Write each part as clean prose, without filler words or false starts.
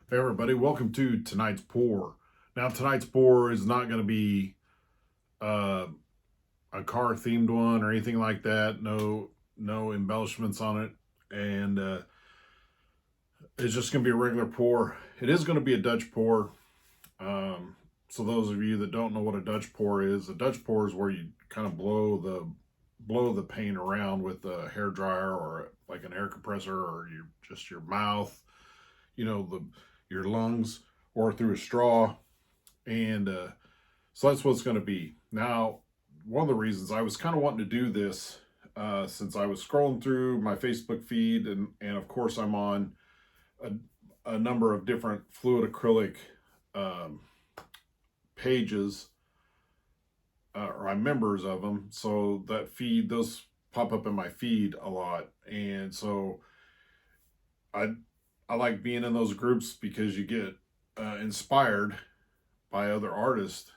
Hey everybody, welcome to tonight's pour. Now tonight's pour is not going to be uh, a car themed one or anything like that. No embellishments on it, and it's just going to be a regular pour. It is going to be a Dutch pour. Um, so those of you that don't know what a Dutch pour is, a Dutch pour is where you kind of blow the paint around with a hair dryer or like an air compressor or your mouth, the your lungs, or through a straw. And so that's what it's going to be. Now, one of the reasons I was kind of wanting to do this, since I was scrolling through my Facebook feed, and of course I'm on a, a number of different fluid acrylic um, pages, or I'm members of them, so that feed, those pop up in my feed a lot. And so I I like being in those groups because you get inspired by other artists,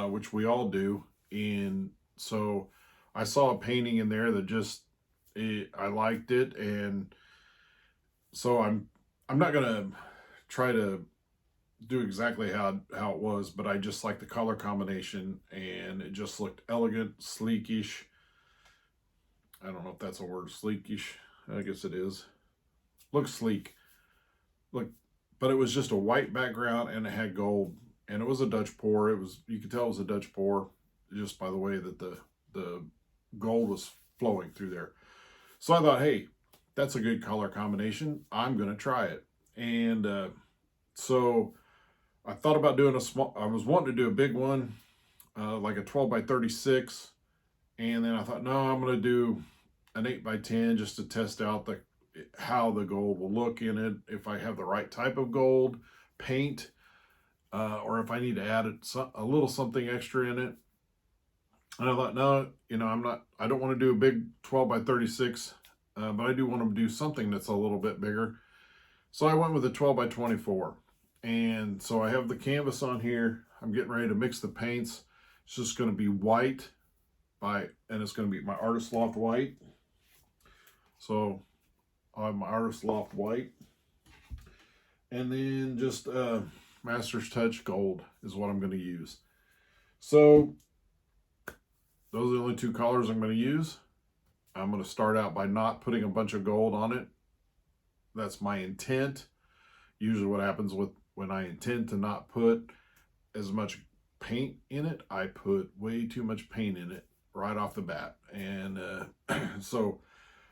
which we all do. And so I saw a painting in there that I liked it, and so I'm not gonna try to do exactly how it was, but I just like the color combination, and it just looked elegant, sleekish. I don't know if that's a word, sleekish. I guess it is. Looks sleek. Look, but it was just a white background and it had gold, and it was a Dutch pour. You could tell it was a Dutch pour just by the way that the gold was flowing through there. So I thought, hey, that's a good color combination. I'm gonna try it, and so I thought about doing a small. I was wanting to do a big one, like a 12 by 36, and then I thought, no, I'm gonna do an 8 by 10 just to test out how the gold will look in it, if I have the right type of gold paint, or if I need to add a little something extra in it. And I thought, no, I don't want to do a big 12 by 36, but I do want to do something that's a little bit bigger. So I went with a 12 by 24. And so I have the canvas on here. I'm getting ready to mix the paints. It's just going to be white and it's going to be my Artist Loft white. So I have my Artist Loft white. And then just Master's Touch gold is what I'm going to use. So those are the only two colors I'm going to use. I'm going to start out by not putting a bunch of gold on it. That's my intent. Usually what happens when I intend to not put as much paint in it, I put way too much paint in it right off the bat. And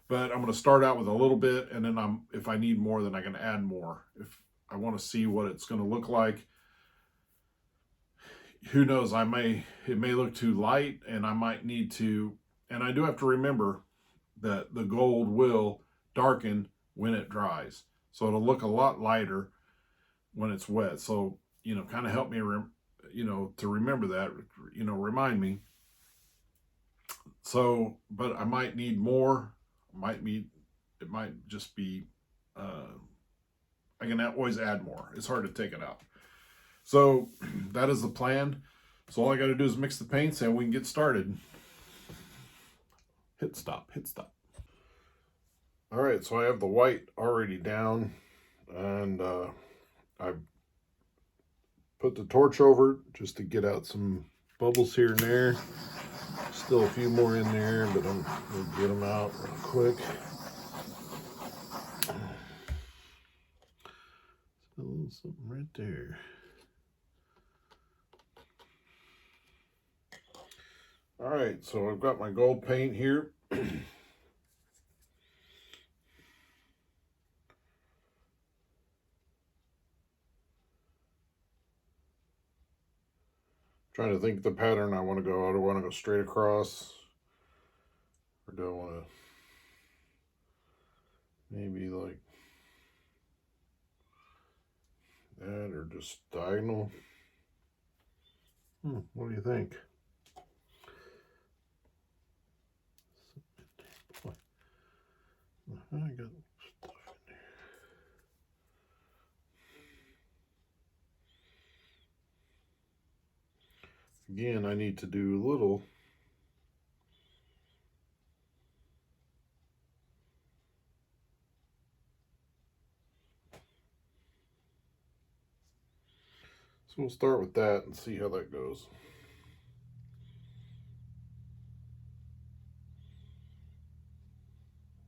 but I'm going to start out with a little bit, and then if I need more, then I can add more. If I want to see what it's going to look like, who knows, it may look too light, and I might need to, and I do have to remember that the gold will darken when it dries. So it'll look a lot lighter when it's wet. So, kind of help me, to remember that, remind me. So, but I might need more. It might just be, I can always add more. It's hard to take it out. So that is the plan. So all I got to do is mix the paints and we can get started. Hit stop. All right, so I have the white already down, and I put the torch over it just to get out some bubbles here and there. Still a few more in there, but I'm going to get them out real quick. Still something right there. All right, so I've got my gold paint here. Trying to think the pattern I want to go. I don't want to go straight across, or do I want to maybe like that, or just diagonal? What do you think? I got stuff in there. Again, I need to do a little. So we'll start with that and see how that goes.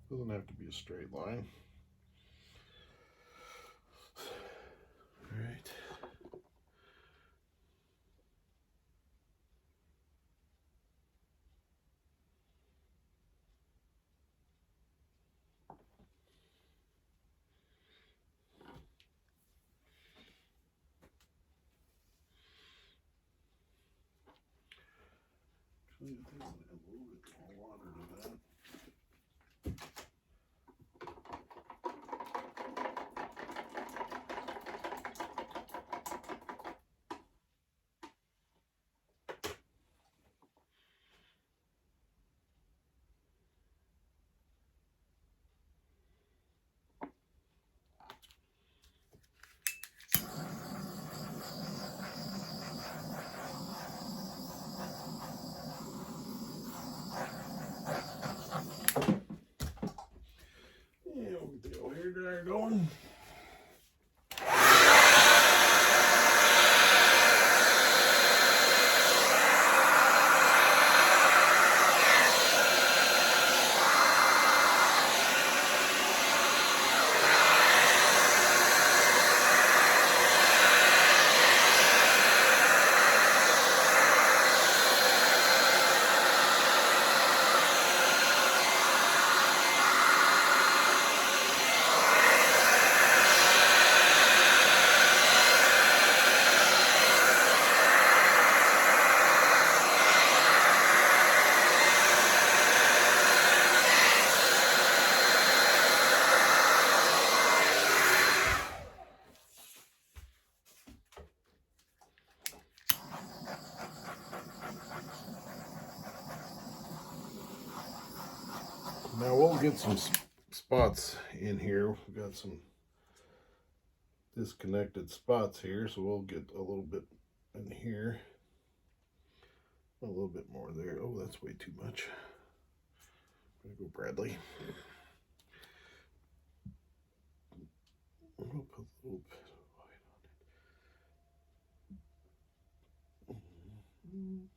Doesn't have to be a straight line. All right. I think I'm gonna add a little bit more water to that. Yeah, we'll get the old hair dryer going. Now we'll get some spots in here. We've got some disconnected spots here, so we'll get a little bit in here. A little bit more there. Oh, that's way too much. I'm gonna go Bradley. I'll put a little bit of white on it.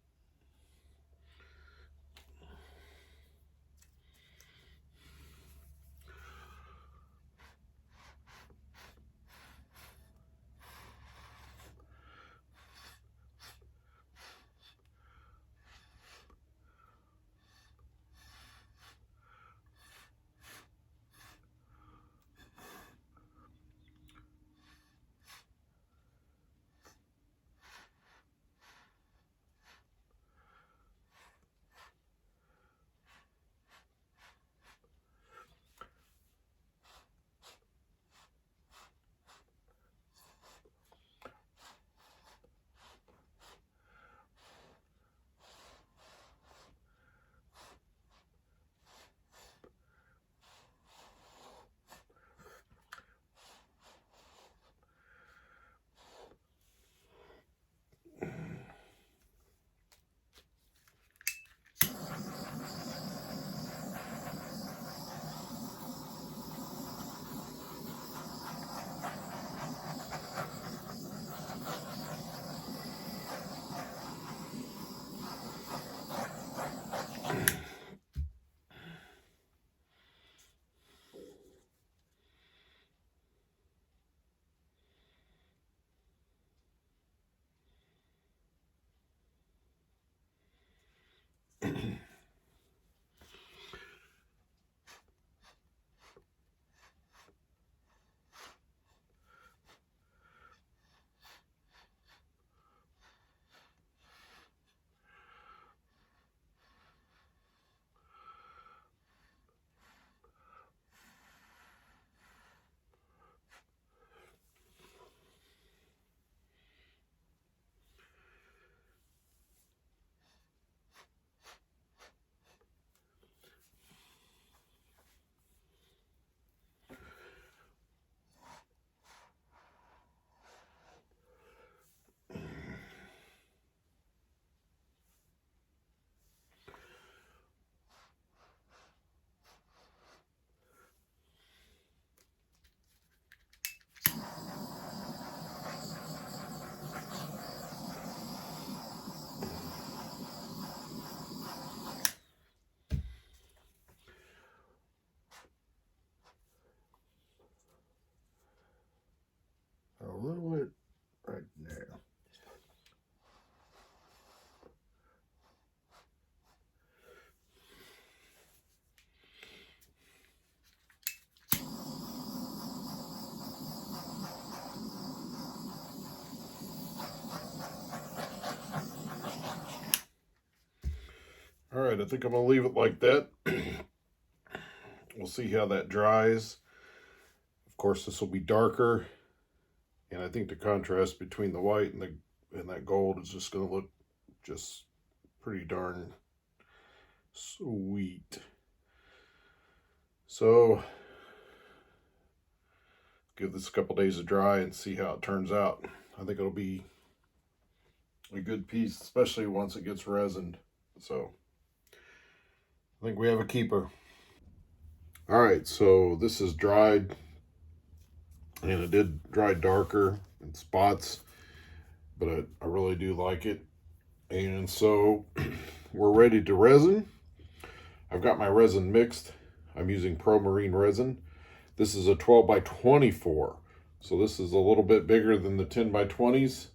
right, I think I'm gonna leave it like that. We'll see how that dries. Of course, this will be darker, and I think the contrast between the white and that gold is just gonna look just pretty darn sweet. So give this a couple days to dry and see how it turns out. I think it'll be a good piece, especially once it gets resined. So I think we have a keeper. All right, so this is dried, and it did dry darker in spots, but I really do like it. And so we're ready to resin. I've got my resin mixed. I'm using Pro Marine resin. This is a 12 by 24. So this is a little bit bigger than the 10 by 20s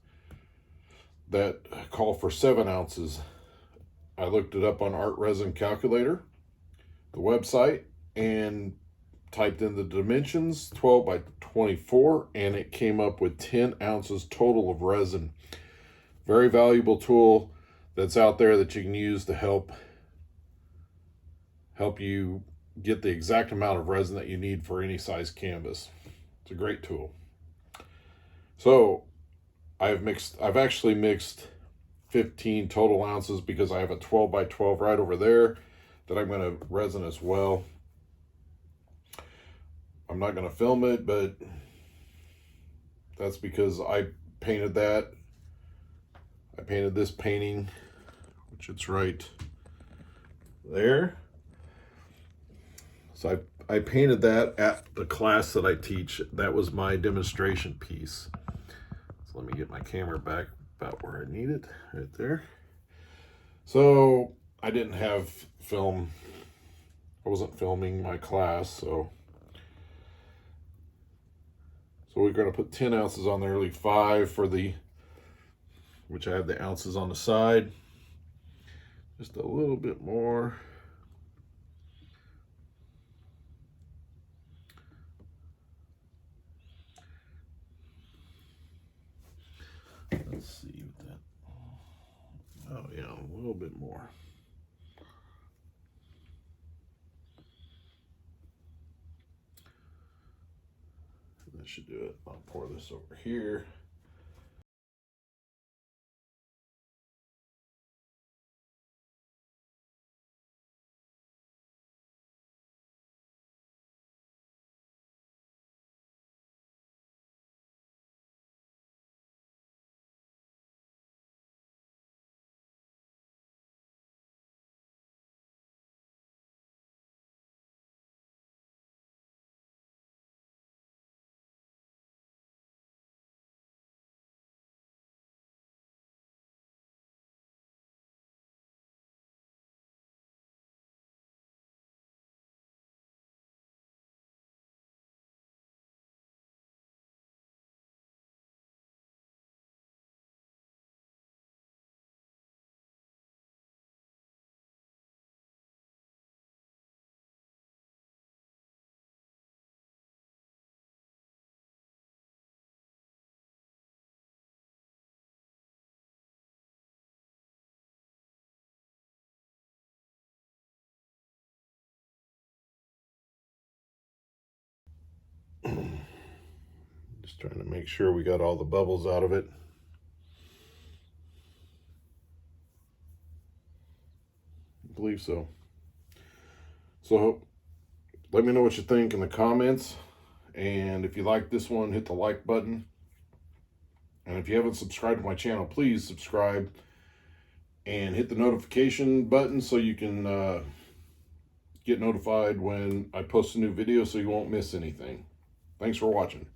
that call for 7 ounces. I looked it up on Art Resin Calculator, the website, and typed in the dimensions 12 by 24, and it came up with 10 ounces total of resin. Very valuable tool that's out there that you can use to help you get the exact amount of resin that you need for any size canvas. It's a great tool. So I've actually mixed 15 total ounces because I have a 12 by 12 right over there that I'm going to resin as well. I'm not going to film it, but that's because I painted that. I painted this painting, which it's right there. So I painted that at the class that I teach. That was my demonstration piece. So let me get my camera back about where I need it, right there. So I didn't have film. I wasn't filming my class, so we're going to put 10 ounces on there, leave 5 for the, which I have the ounces on the side. Just a little bit more. Let's see what that, oh yeah, a little bit more. That should do it. I'll pour this over here. Just trying to make sure we got all the bubbles out of it. I believe so. So let me know what you think in the comments. And if you like this one, hit the like button. And if you haven't subscribed to my channel, please subscribe and hit the notification button so you can get notified when I post a new video so you won't miss anything. Thanks for watching.